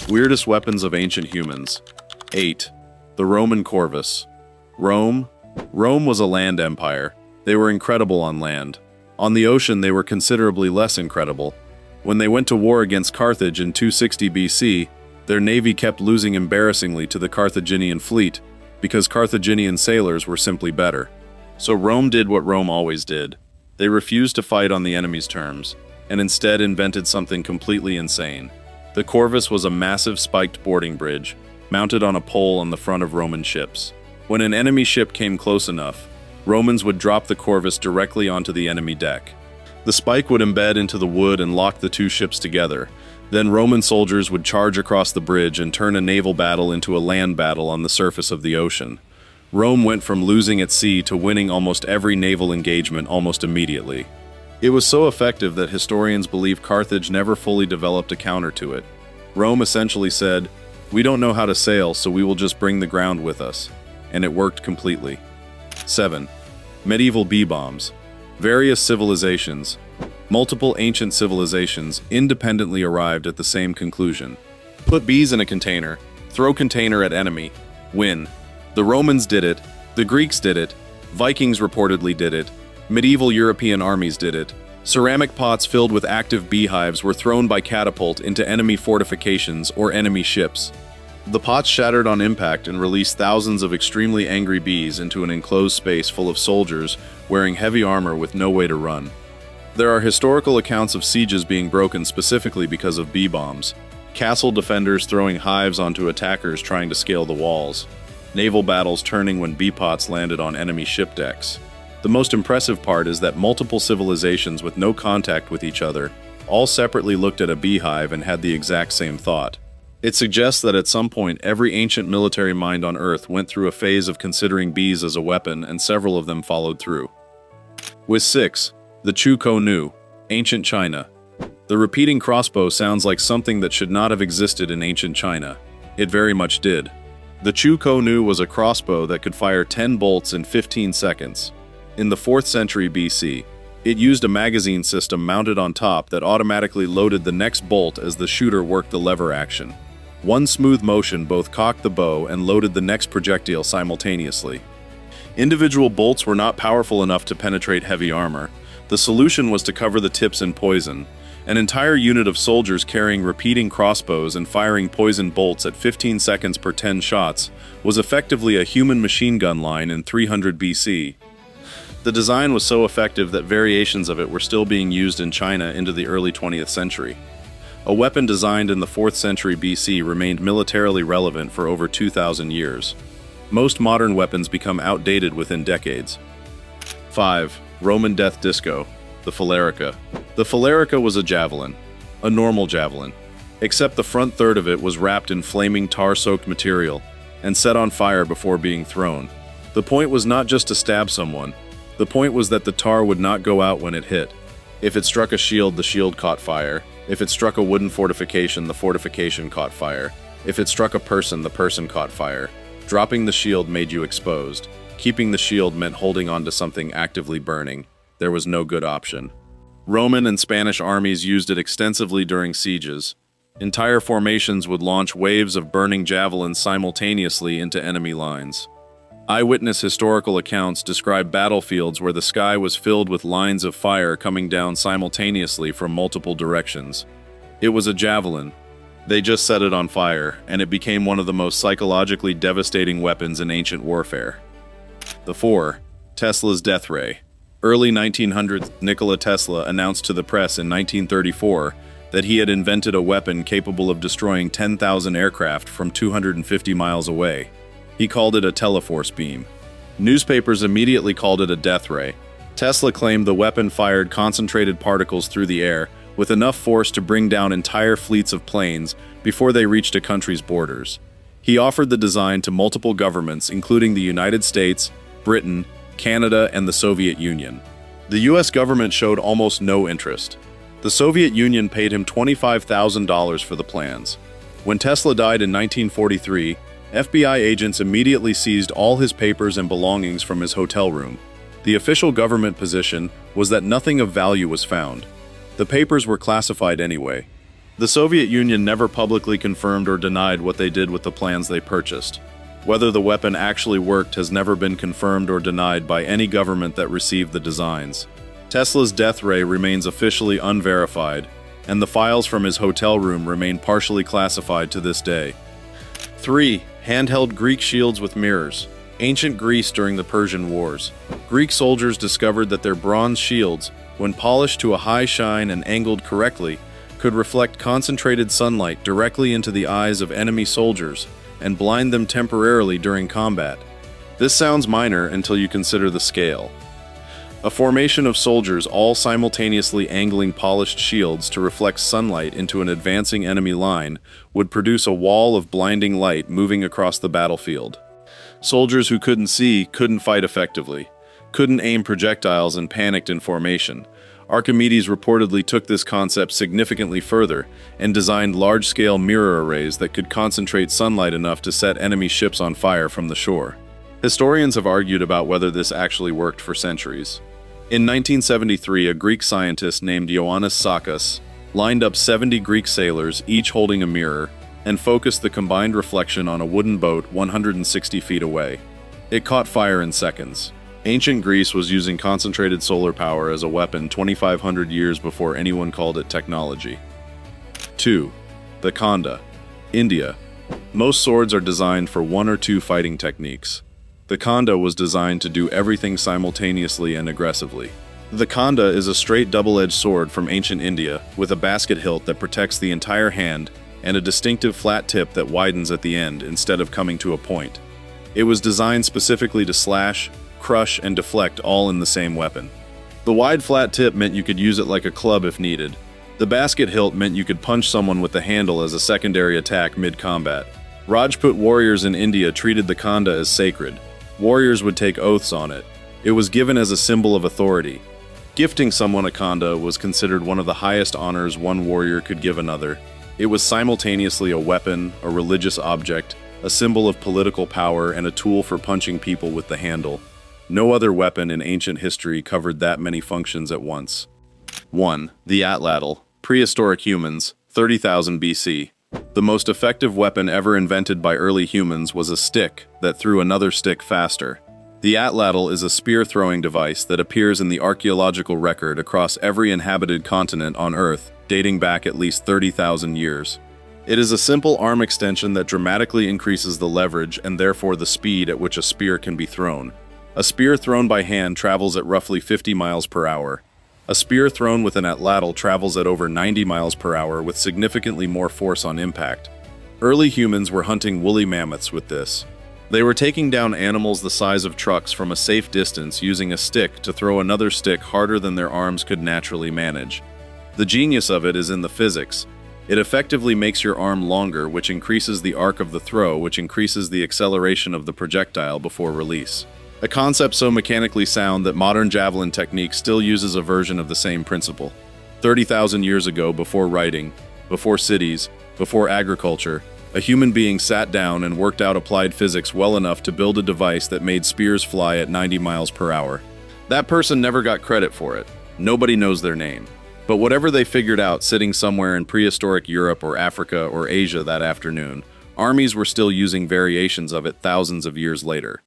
Weirdest weapons of ancient humans. 8. The Roman Corvus. Rome was a land empire. They were incredible on land. On the ocean, they were considerably less incredible. When they went to war against Carthage in 260 BC, their navy kept losing embarrassingly to the Carthaginian fleet because Carthaginian sailors were simply better. So Rome did what Rome always did. They refused to fight on the enemy's terms, and instead invented something completely insane. The Corvus was a massive spiked boarding bridge, mounted on a pole on the front of Roman ships. When an enemy ship came close enough, Romans would drop the Corvus directly onto the enemy deck. The spike would embed into the wood and lock the two ships together. Then Roman soldiers would charge across the bridge and turn a naval battle into a land battle on the surface of the ocean. Rome went from losing at sea to winning almost every naval engagement almost immediately. It was so effective that historians believe Carthage never fully developed a counter to it. Rome essentially said, "We don't know how to sail, so we will just bring the ground with us." And it worked completely. 7. Medieval bee bombs. Various civilizations, multiple ancient civilizations, independently arrived at the same conclusion. Put bees in a container, throw container at enemy, win. The Romans did it, the Greeks did it, Vikings reportedly did it, medieval European armies did it. Ceramic pots filled with active beehives were thrown by catapult into enemy fortifications or enemy ships. The pots shattered on impact and released thousands of extremely angry bees into an enclosed space full of soldiers wearing heavy armor with no way to run. There are historical accounts of sieges being broken specifically because of bee bombs, castle defenders throwing hives onto attackers trying to scale the walls, naval battles turning when bee pots landed on enemy ship decks. The most impressive part is that multiple civilizations with no contact with each other all separately looked at a beehive and had the exact same thought. It suggests that at some point every ancient military mind on Earth went through a phase of considering bees as a weapon, and several of them followed through. With 6. The Chu Ko Nu, ancient China. The repeating crossbow sounds like something that should not have existed in ancient China. It very much did. The Chu Ko Nu was a crossbow that could fire 10 bolts in 15 seconds. In the 4th century BC, it used a magazine system mounted on top that automatically loaded the next bolt as the shooter worked the lever action. One smooth motion both cocked the bow and loaded the next projectile simultaneously. Individual bolts were not powerful enough to penetrate heavy armor. The solution was to cover the tips in poison. An entire unit of soldiers carrying repeating crossbows and firing poison bolts at 15 seconds per 10 shots was effectively a human machine gun line in 300 BC. The design was so effective that variations of it were still being used in China into the early 20th century. A weapon designed in the 4th century BC remained militarily relevant for over 2,000 years. Most modern weapons become outdated within decades. 5. Roman death disco, the Phalerica. The Phalerica was a javelin, a normal javelin, except the front third of it was wrapped in flaming tar-soaked material and set on fire before being thrown. The point was not just to stab someone. The point was that the tar would not go out when it hit. If it struck a shield, the shield caught fire. If it struck a wooden fortification, the fortification caught fire. If it struck a person, the person caught fire. Dropping the shield made you exposed. Keeping the shield meant holding on to something actively burning. There was no good option. Roman and Spanish armies used it extensively during sieges. Entire formations would launch waves of burning javelins simultaneously into enemy lines. Eyewitness historical accounts describe battlefields where the sky was filled with lines of fire coming down simultaneously from multiple directions. It was a javelin. They just set it on fire, and it became one of the most psychologically devastating weapons in ancient warfare. The 4. Tesla's death ray. Early 1900s, Nikola Tesla announced to the press in 1934 that he had invented a weapon capable of destroying 10,000 aircraft from 250 miles away. He called it a teleforce beam. Newspapers immediately called it a death ray. Tesla claimed the weapon fired concentrated particles through the air with enough force to bring down entire fleets of planes before they reached a country's borders. He offered the design to multiple governments, including the United States, Britain, Canada, and the Soviet Union. The US government showed almost no interest. The Soviet Union paid him $25,000 for the plans. When Tesla died in 1943, FBI agents immediately seized all his papers and belongings from his hotel room. The official government position was that nothing of value was found. The papers were classified anyway. The Soviet Union never publicly confirmed or denied what they did with the plans they purchased. Whether the weapon actually worked has never been confirmed or denied by any government that received the designs. Tesla's death ray remains officially unverified, and the files from his hotel room remain partially classified to this day. 3. Handheld Greek shields with mirrors. Ancient Greece during the Persian Wars. Greek soldiers discovered that their bronze shields, when polished to a high shine and angled correctly, could reflect concentrated sunlight directly into the eyes of enemy soldiers and blind them temporarily during combat. This sounds minor until you consider the scale. A formation of soldiers all simultaneously angling polished shields to reflect sunlight into an advancing enemy line would produce a wall of blinding light moving across the battlefield. Soldiers who couldn't see couldn't fight effectively, couldn't aim projectiles, and panicked in formation. Archimedes reportedly took this concept significantly further and designed large-scale mirror arrays that could concentrate sunlight enough to set enemy ships on fire from the shore. Historians have argued about whether this actually worked for centuries. In 1973, a Greek scientist named Ioannis Sakkas lined up 70 Greek sailors, each holding a mirror, and focused the combined reflection on a wooden boat 160 feet away. It caught fire in seconds. Ancient Greece was using concentrated solar power as a weapon 2,500 years before anyone called it technology. 2. The Khanda. India. Most swords are designed for one or two fighting techniques. The Khanda was designed to do everything simultaneously and aggressively. The Khanda is a straight double-edged sword from ancient India with a basket hilt that protects the entire hand and a distinctive flat tip that widens at the end instead of coming to a point. It was designed specifically to slash, crush, and deflect all in the same weapon. The wide flat tip meant you could use it like a club if needed. The basket hilt meant you could punch someone with the handle as a secondary attack mid-combat. Rajput warriors in India treated the Khanda as sacred. Warriors would take oaths on it. It was given as a symbol of authority. Gifting someone a Khanda was considered one of the highest honors one warrior could give another. It was simultaneously a weapon, a religious object, a symbol of political power, and a tool for punching people with the handle. No other weapon in ancient history covered that many functions at once. 1. The atlatl. Prehistoric humans, 30,000 BC. The most effective weapon ever invented by early humans was a stick that threw another stick faster. The atlatl is a spear-throwing device that appears in the archaeological record across every inhabited continent on Earth, dating back at least 30,000 years. It is a simple arm extension that dramatically increases the leverage and therefore the speed at which a spear can be thrown. A spear thrown by hand travels at roughly 50 miles per hour. A spear thrown with an atlatl travels at over 90 miles per hour with significantly more force on impact. Early humans were hunting woolly mammoths with this. They were taking down animals the size of trucks from a safe distance using a stick to throw another stick harder than their arms could naturally manage. The genius of it is in the physics. It effectively makes your arm longer, which increases the arc of the throw, which increases the acceleration of the projectile before release. A concept so mechanically sound that modern javelin technique still uses a version of the same principle. 30,000 years ago, before writing, before cities, before agriculture, a human being sat down and worked out applied physics well enough to build a device that made spears fly at 90 miles per hour. That person never got credit for it. Nobody knows their name. But whatever they figured out sitting somewhere in prehistoric Europe or Africa or Asia that afternoon, armies were still using variations of it thousands of years later.